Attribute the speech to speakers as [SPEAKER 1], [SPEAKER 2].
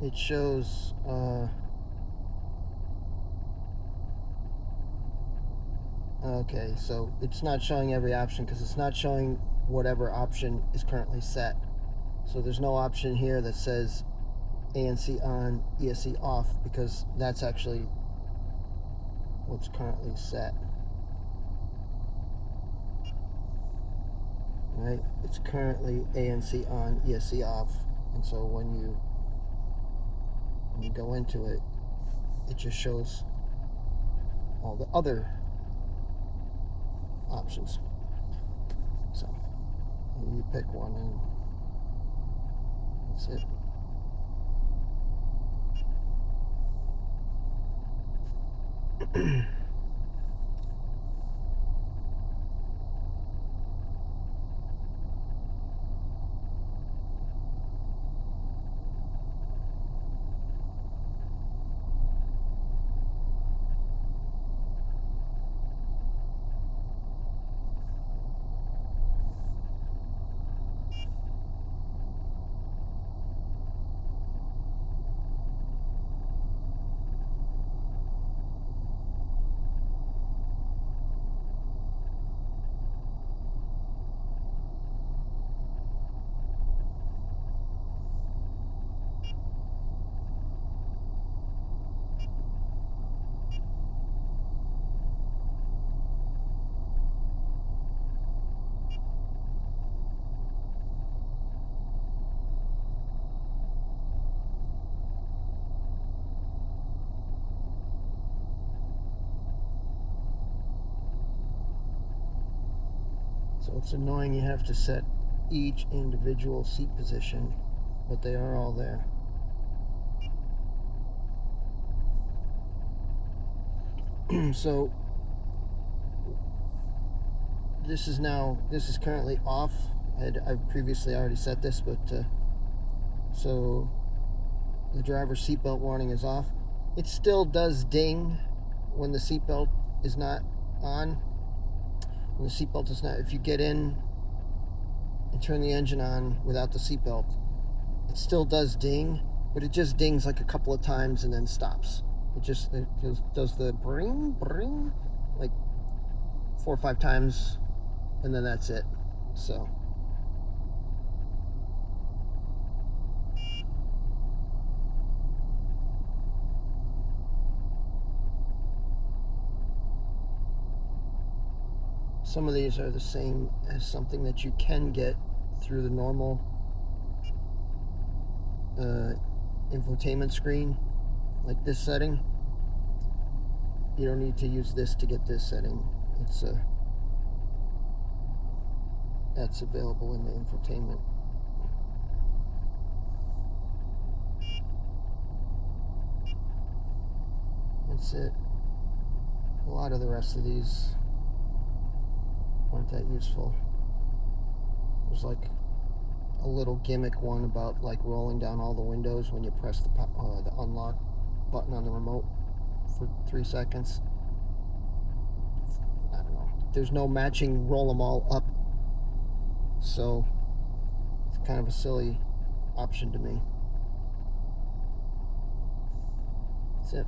[SPEAKER 1] it shows okay, so it's not showing every option because it's not showing whatever option is currently set. So there's no option here that says ANC on, ESC off, because that's actually what's currently set. Right? It's currently ANC on, ESC off, and so when you go into it, it just shows all the other options. So you pick one and that's it. So it's annoying you have to set each individual seat position, but they are all there. So this is currently off. I've previously already set this, but so the driver's seatbelt warning is off. It still does ding when the seatbelt is not on. When the seatbelt is not, if you get in and turn the engine on without the seatbelt, it still does ding, but it just dings like a couple of times and then stops. It just does the bring, bring, like 4 or 5 times, and then that's it. So some of these are the same as something that you can get through the normal infotainment screen, like this setting. You don't need to use this to get this setting. It's that's available in the infotainment. That's it. A lot of the rest of these aren't that useful. There's like a little gimmick one about like rolling down all the windows when you press the unlock button on the remote for 3 seconds. I don't know. There's no matching roll them all up, so it's kind of a silly option to me. That's it.